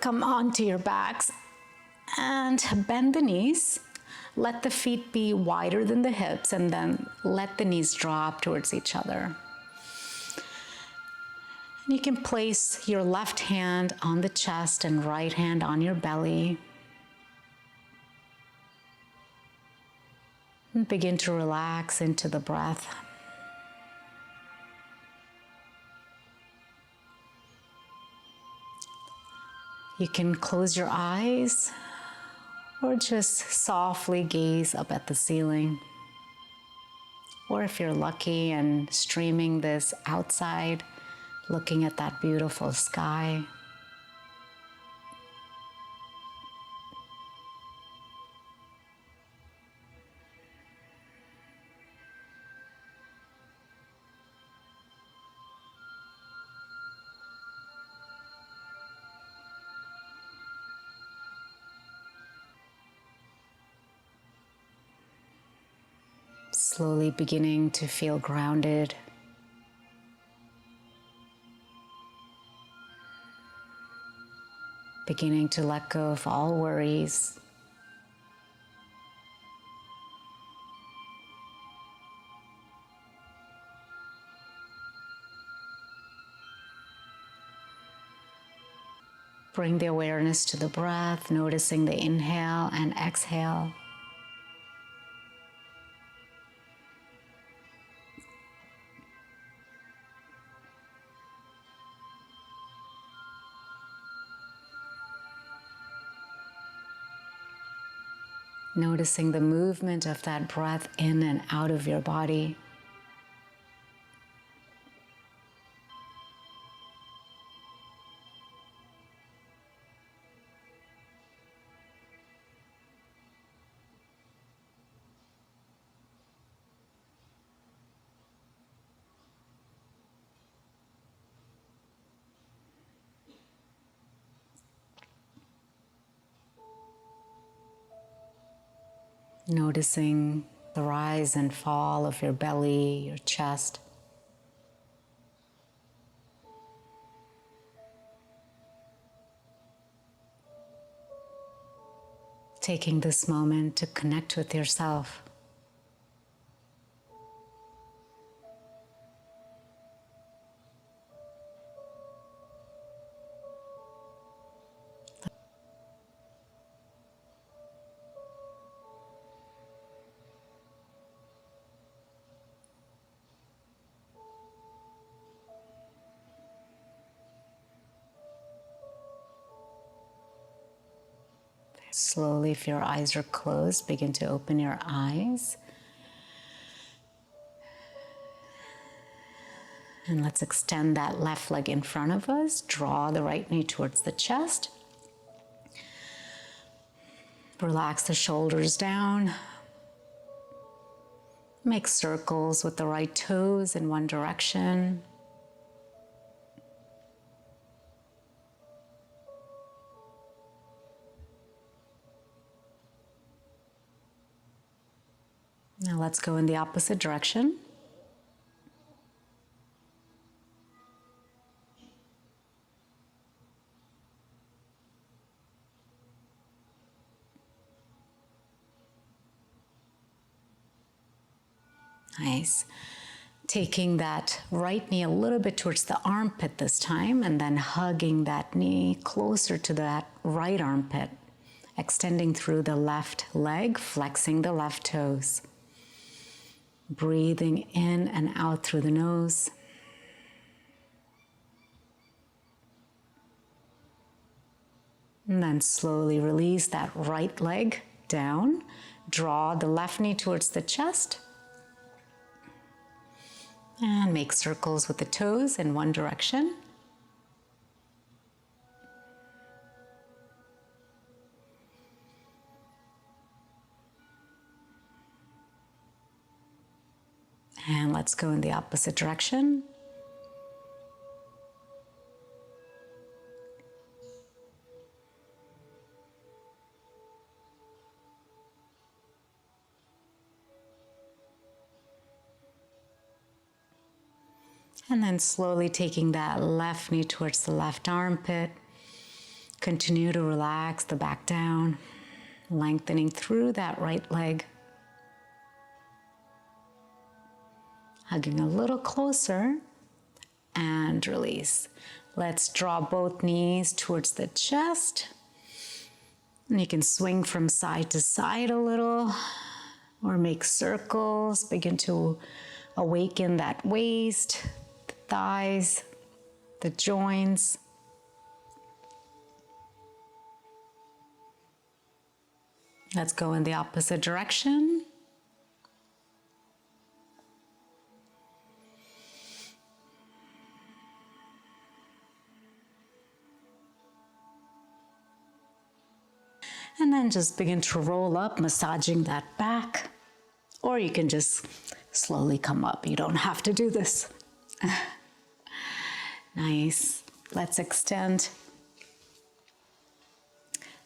come onto your backs and bend the knees. Let the feet be wider than the hips, and then let the knees drop towards each other. You can place your left hand on the chest and right hand on your belly. And begin to relax into the breath. You can close your eyes or just softly gaze up at the ceiling. Or if you're lucky and streaming this outside, looking at that beautiful sky. Slowly beginning to feel grounded. Beginning to let go of all worries. Bring the awareness to the breath, noticing the inhale and exhale. Noticing the movement of that breath in and out of your body. Noticing the rise and fall of your belly, your chest. Taking this moment to connect with yourself. Slowly, if your eyes are closed, begin to open your eyes. And let's extend that left leg in front of us. Draw the right knee towards the chest. Relax the shoulders down. Make circles with the right toes in one direction. Now let's go in the opposite direction. Nice. Taking that right knee a little bit towards the armpit this time, and then hugging that knee closer to that right armpit, extending through the left leg, flexing the left toes. Breathing in and out through the nose. And then slowly release that right leg down. Draw the left knee towards the chest. And make circles with the toes in one direction. And let's go in the opposite direction. And then slowly taking that left knee towards the left armpit, Continue to relax the back down, lengthening through that right leg. Hugging a little closer and release. Let's draw both knees towards the chest. And you can swing from side to side a little or make circles. Begin to awaken that waist, the thighs, the joints. Let's go in the opposite direction. And then just begin to roll up, massaging that back. Or you can just slowly come up. You don't have to do this. Nice. Let's extend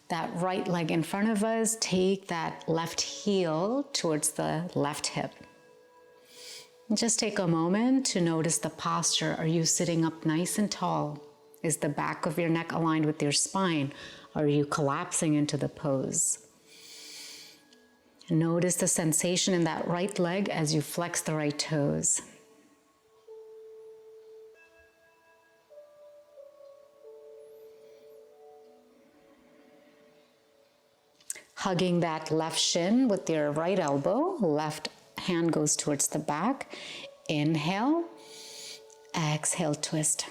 that right leg in front of us. Take that left heel towards the left hip. And just take a moment to notice the posture. Are you sitting up nice and tall? Is the back of your neck aligned with your spine? Are you collapsing into the pose? Notice the sensation in that right leg as you flex the right toes. Hugging that left shin with your right elbow, left hand goes towards the back. Inhale, exhale, twist.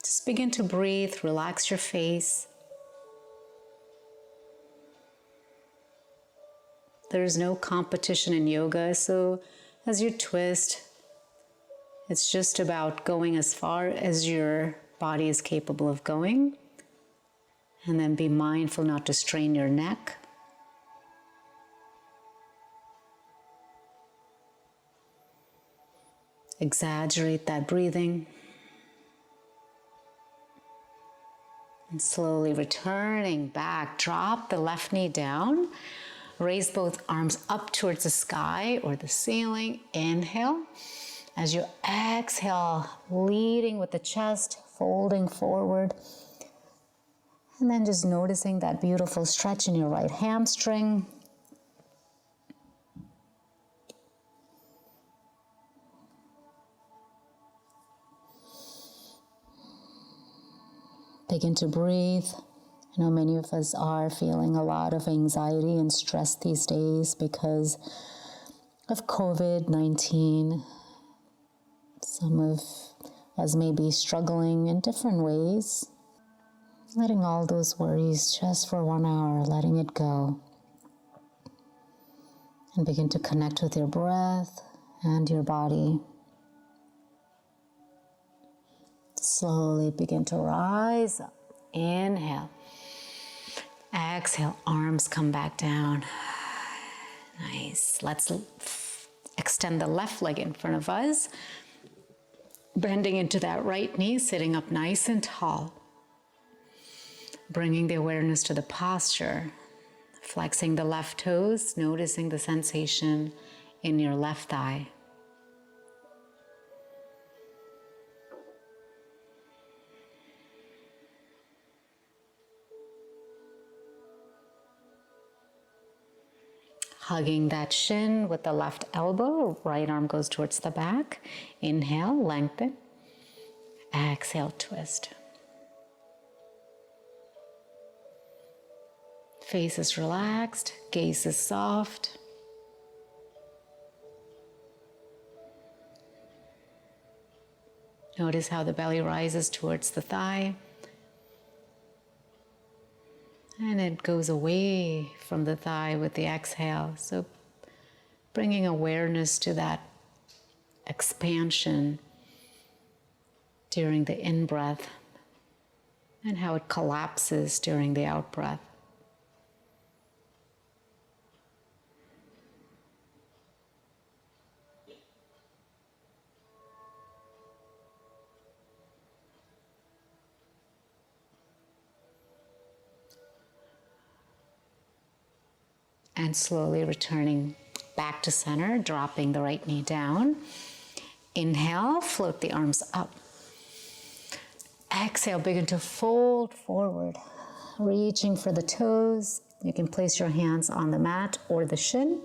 Just begin to breathe, relax your face. There is no competition in yoga, so as you twist, it's just about going as far as your body is capable of going. And then be mindful not to strain your neck. Exaggerate that breathing. And slowly returning back, drop the left knee down. Raise both arms up towards the sky or the ceiling. Inhale. As you exhale, leading with the chest, folding forward. And then just noticing that beautiful stretch in your right hamstring. Begin to breathe. I know many of us are feeling a lot of anxiety and stress these days because of COVID-19. Some of us may be struggling in different ways. Letting all those worries just for 1 hour, letting it go. And begin to connect with your breath and your body. Slowly begin to rise up. Inhale. Exhale, arms come back down. Nice. Let's extend the left leg in front of us. Bending into that right knee, sitting up nice and tall. Bringing the awareness to the posture. Flexing the left toes, noticing the sensation in your left thigh. Hugging that shin with the left elbow, right arm goes towards the back. Inhale, lengthen. Exhale, twist. Face is relaxed, gaze is soft. Notice how the belly rises towards the thigh. And it goes away from the thigh with the exhale. So bringing awareness to that expansion during the in-breath and how it collapses during the out-breath. And slowly returning back to center, dropping the right knee down. Inhale, float the arms up. Exhale, begin to fold forward, reaching for the toes. You can place your hands on the mat or the shin.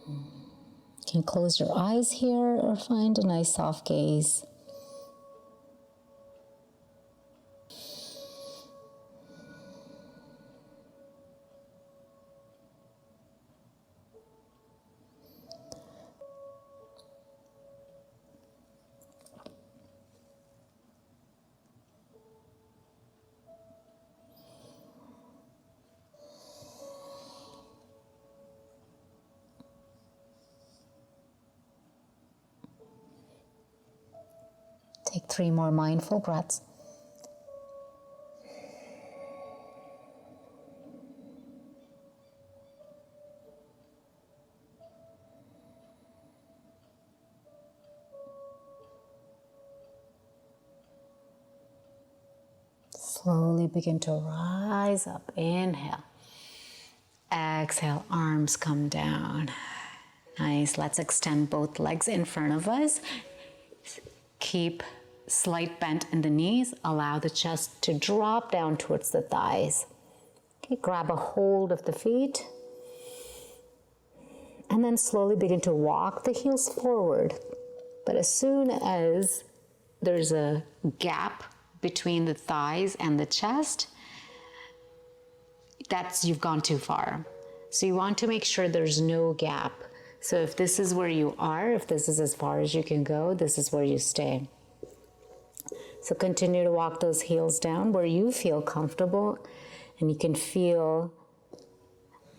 You can close your eyes here or find a nice soft gaze. Take 3 more mindful breaths. Slowly begin to rise up. Inhale. Exhale, arms come down. Nice. Let's extend both legs in front of us. Keep slight bend in the knees. Allow the chest to drop down towards the thighs. Okay, grab a hold of the feet. And then slowly begin to walk the heels forward. But as soon as there's a gap between the thighs and the chest, you've gone too far. So you want to make sure there's no gap. So if this is where you are, if this is as far as you can go, this is where you stay. So continue to walk those heels down where you feel comfortable, and you can feel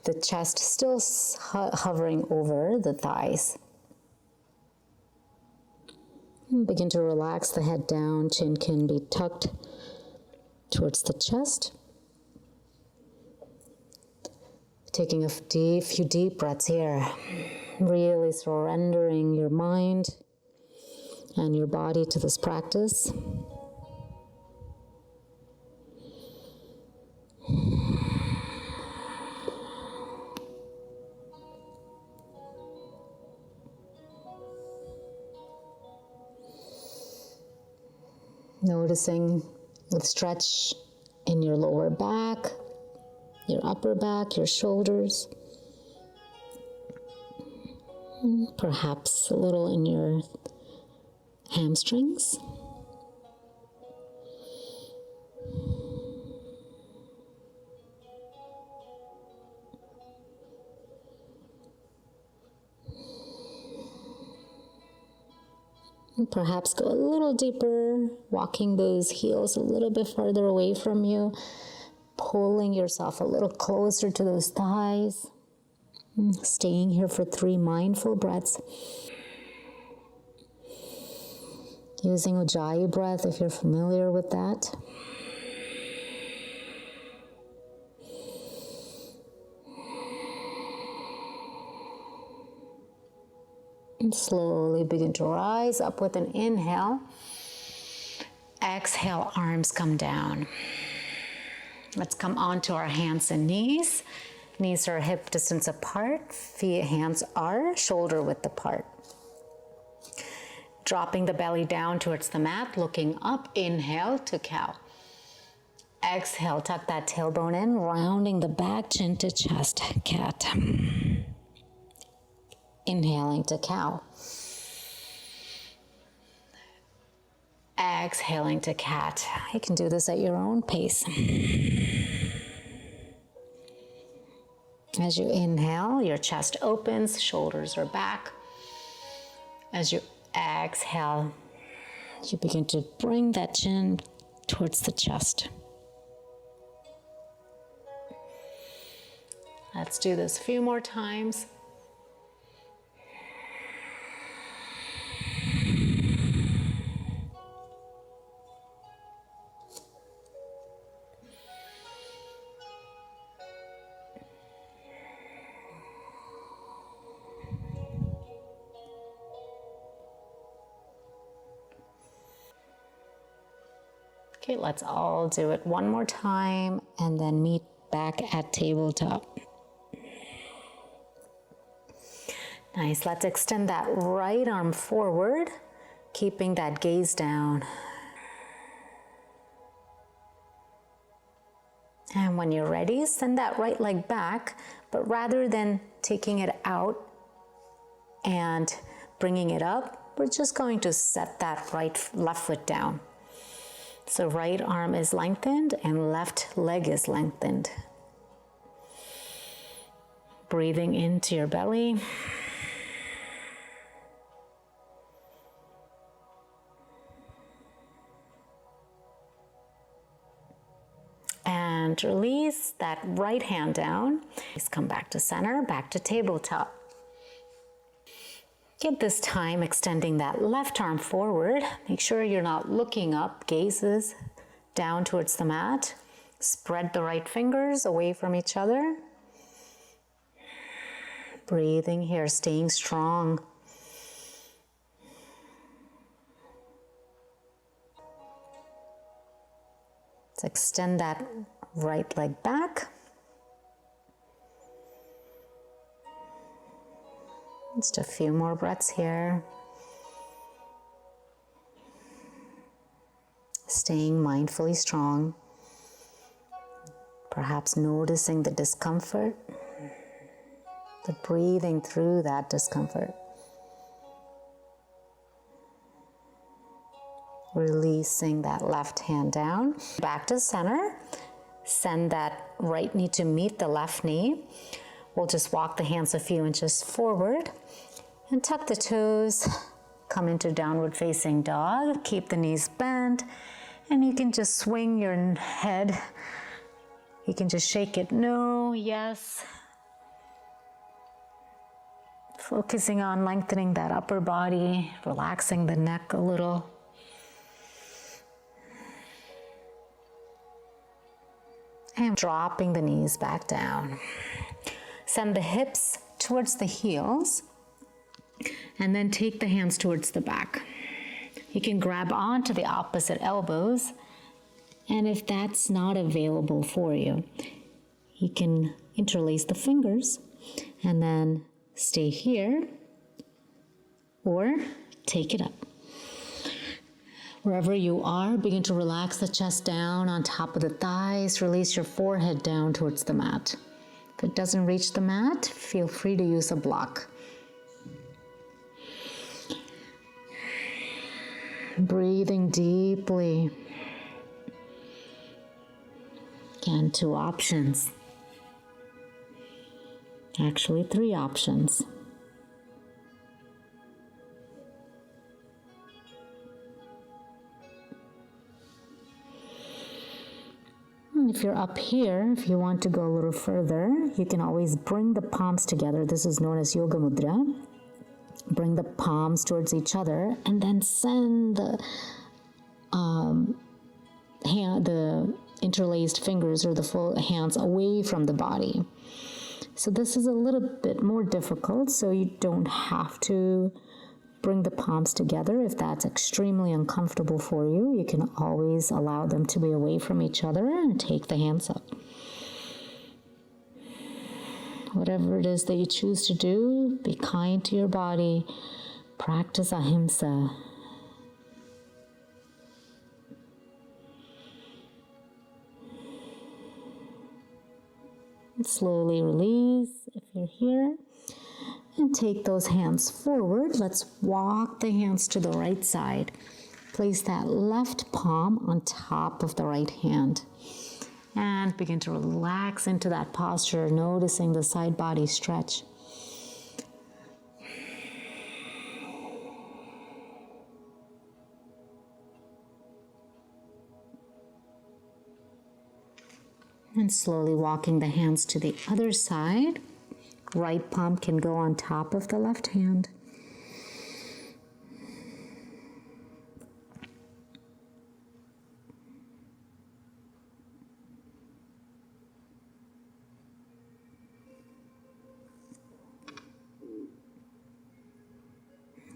the chest still hovering over the thighs. And begin to relax the head down. Chin can be tucked towards the chest. Taking a few deep breaths here. Really surrendering your mind and your body to this practice. Noticing the stretch in your lower back, your upper back, your shoulders. Perhaps a little in your hamstrings. And perhaps go a little deeper, walking those heels a little bit farther away from you, pulling yourself a little closer to those thighs. Staying here for 3 mindful breaths. Using Ujjayi breath if you're familiar with that. And slowly begin to rise up with an inhale. Exhale, arms come down. Let's come onto our hands and knees. Knees are hip distance apart. Hands are shoulder width apart. Dropping the belly down towards the mat, looking up. Inhale to cow. Exhale, tuck that tailbone in, rounding the back, chin to chest, cat. Inhaling to cow. Exhaling to cat. You can do this at your own pace. As you inhale, your chest opens, shoulders are back. As you exhale, you begin to bring that chin towards the chest. Let's do this a few more times. Okay, let's all do it one more time and then meet back at tabletop. Nice. Let's extend that right arm forward, keeping that gaze down. And when you're ready, send that right leg back, but rather than taking it out and bringing it up, we're just going to set that left foot down. So right arm is lengthened and left leg is lengthened. Breathing into your belly. And release that right hand down. Please come back to center, back to tabletop. Get this time extending that left arm forward. Make sure you're not looking up, gazes down towards the mat. Spread the right fingers away from each other. Breathing here, staying strong. Let's extend that right leg back. Just a few more breaths here. Staying mindfully strong. Perhaps noticing the discomfort, but breathing through that discomfort. Releasing that left hand down. Back to center. Send that right knee to meet the left knee. We'll just walk the hands a few inches forward and tuck the toes. Come into downward facing dog. Keep the knees bent, and you can just swing your head. You can just shake it no, yes. Focusing on lengthening that upper body, relaxing the neck a little. And dropping the knees back down. Send the hips towards the heels and then take the hands towards the back. You can grab onto the opposite elbows, and if that's not available for you, you can interlace the fingers and then stay here or take it up. Wherever you are, begin to relax the chest down on top of the thighs. Release your forehead down towards the mat. If it doesn't reach the mat, feel free to use a block. Breathing deeply. Again, 2 options. Actually, 3 options. If you're up here, if you want to go a little further, you can always bring the palms together. This is known as Yoga Mudra. Bring the palms towards each other and then send the interlaced fingers or the full hands away from the body. So this is a little bit more difficult, so you don't have to bring the palms together. If that's extremely uncomfortable for you, you can always allow them to be away from each other and take the hands up. Whatever it is that you choose to do, be kind to your body. Practice ahimsa. And slowly release if you're here. And take those hands forward. Let's walk the hands to the right side. Place that left palm on top of the right hand. And begin to relax into that posture, noticing the side body stretch. And slowly walking the hands to the other side. Right palm can go on top of the left hand.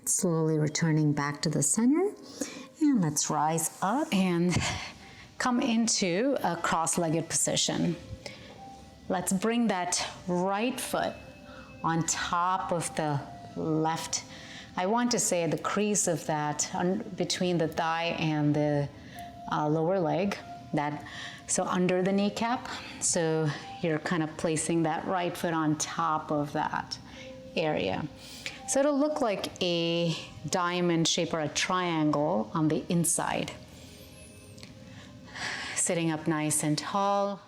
Slowly returning back to the center. And let's rise up and come into a cross-legged position. Let's bring that right foot on top of the left, I want to say the crease of that between the thigh and the lower leg, so under the kneecap. So you're kind of placing that right foot on top of that area. So it'll look like a diamond shape or a triangle on the inside. Sitting up nice and tall,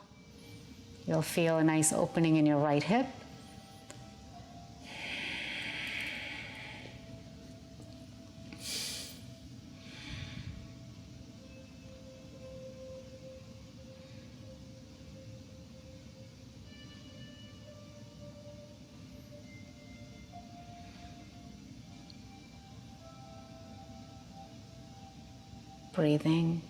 you'll feel a nice opening in your right hip. Breathing.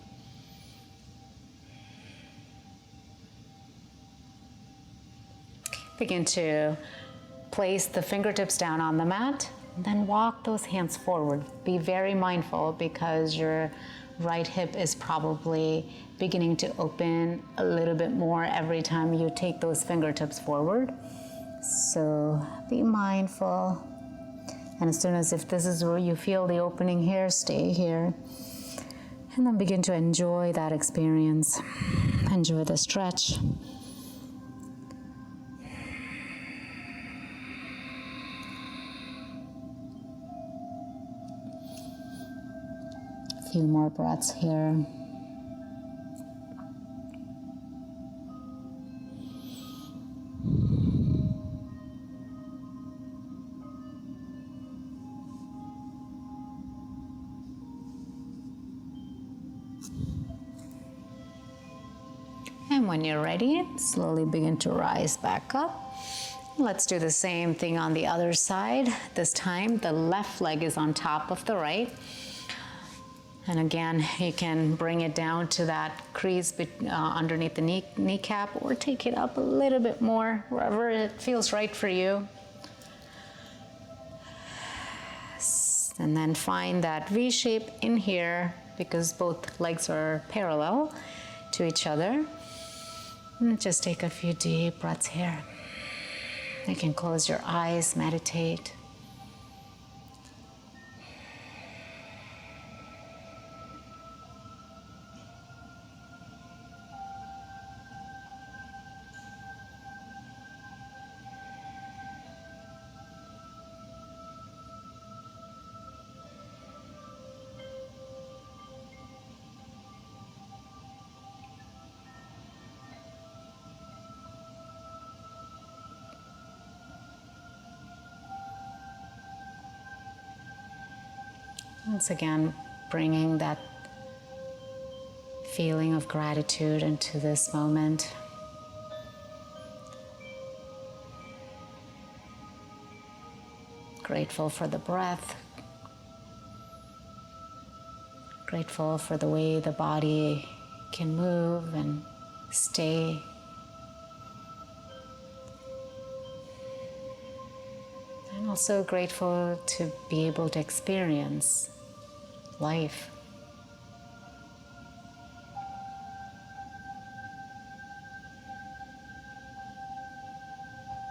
Begin to place the fingertips down on the mat, and then walk those hands forward. Be very mindful because your right hip is probably beginning to open a little bit more every time you take those fingertips forward. So be mindful. And as soon as if this is where you feel the opening here, stay here. And then begin to enjoy that experience. Enjoy the stretch. A few more breaths here. And when you're ready, slowly begin to rise back up. Let's do the same thing on the other side. This time, the left leg is on top of the right. And again, you can bring it down to that crease underneath the kneecap, or take it up a little bit more, wherever it feels right for you. And then find that V shape in here, because both legs are parallel to each other. And just take a few deep breaths here. You can close your eyes, meditate. Once again, bringing that feeling of gratitude into this moment. Grateful for the breath. Grateful for the way the body can move and stay. And also grateful to be able to experience life.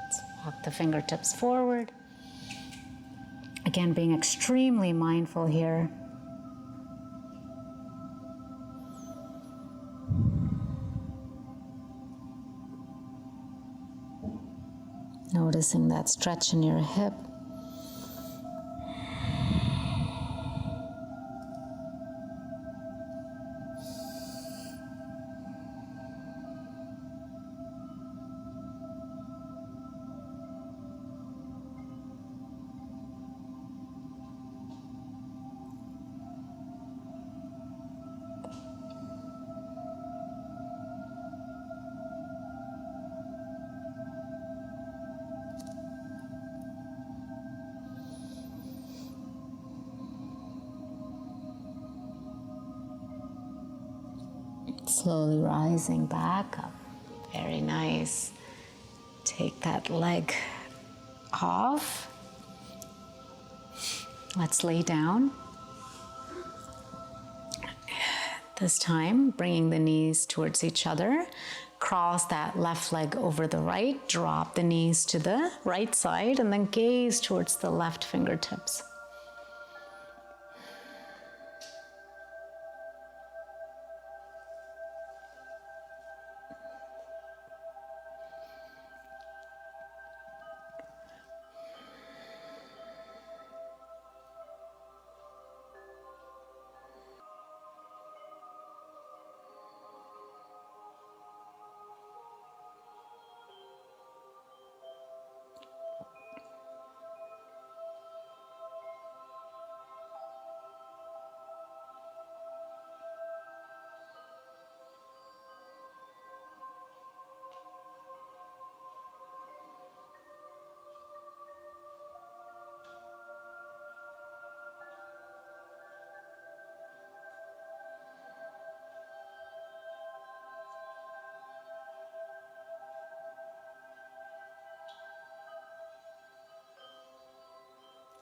Let's walk the fingertips forward. Again, being extremely mindful here. Noticing that stretch in your hip. Slowly rising back up. Very nice. Take that leg off. Let's lay down. This time, bringing the knees towards each other. Cross that left leg over the right, drop the knees to the right side, and then gaze towards the left fingertips.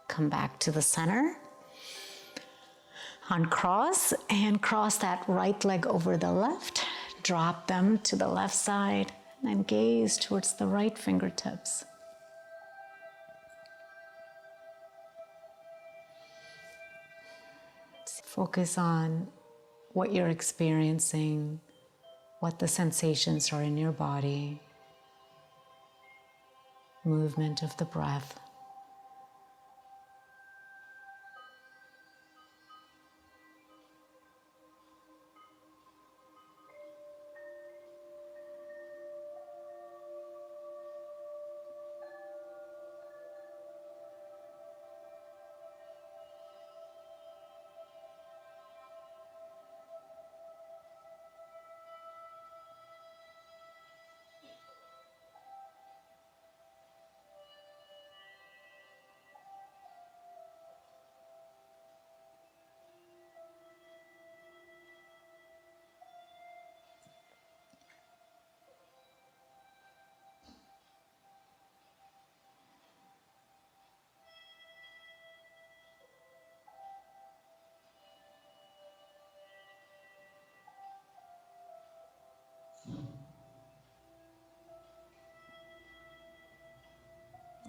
Come back to the center. Uncross and cross that right leg over the left. Drop them to the left side and gaze towards the right fingertips. Focus on what you're experiencing, what the sensations are in your body, movement of the breath.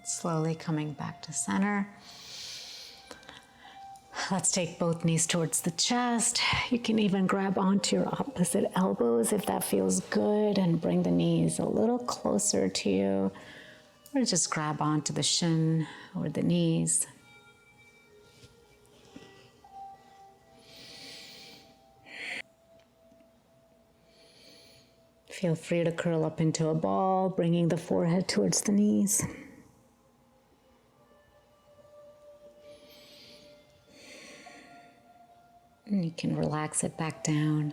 Slowly coming back to center. Let's take both knees towards the chest. You can even grab onto your opposite elbows if that feels good, and bring the knees a little closer to you, or just grab onto the shin or the knees. Feel free to curl up into a ball, bringing the forehead towards the knees. And you can relax it back down.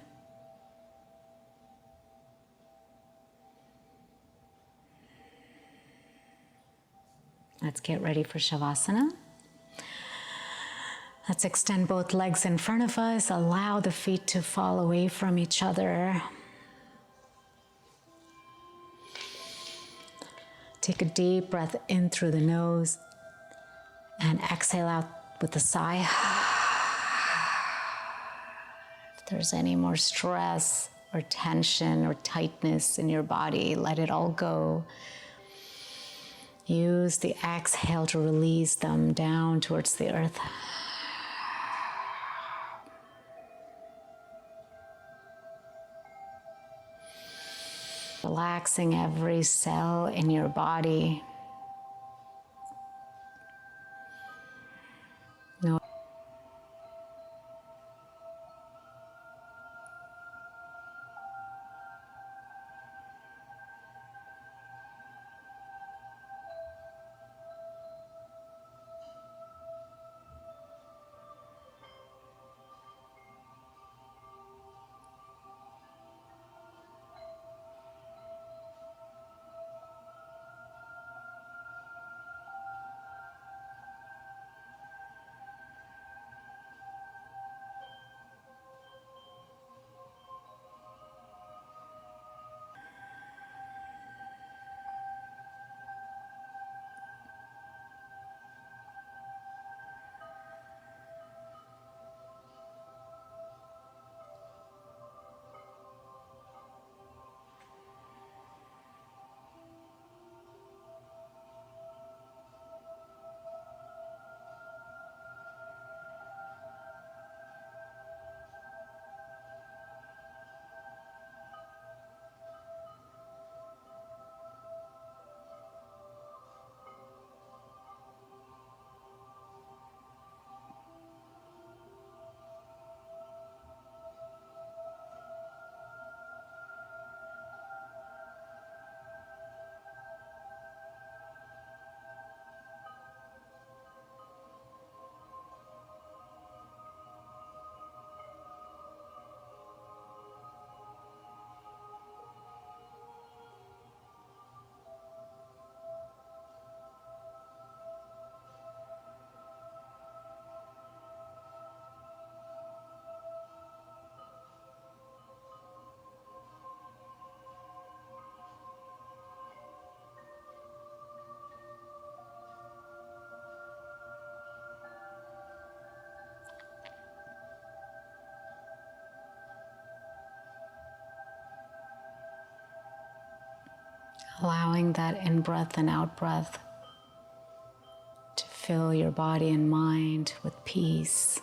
Let's get ready for Shavasana. Let's extend both legs in front of us. Allow the feet to fall away from each other. Take a deep breath in through the nose and exhale out with a sigh. If there's any more stress or tension or tightness in your body, let it all go. Use the exhale to release them down towards the earth. Relaxing every cell in your body. No. allowing that in-breath and out-breath to fill your body and mind with peace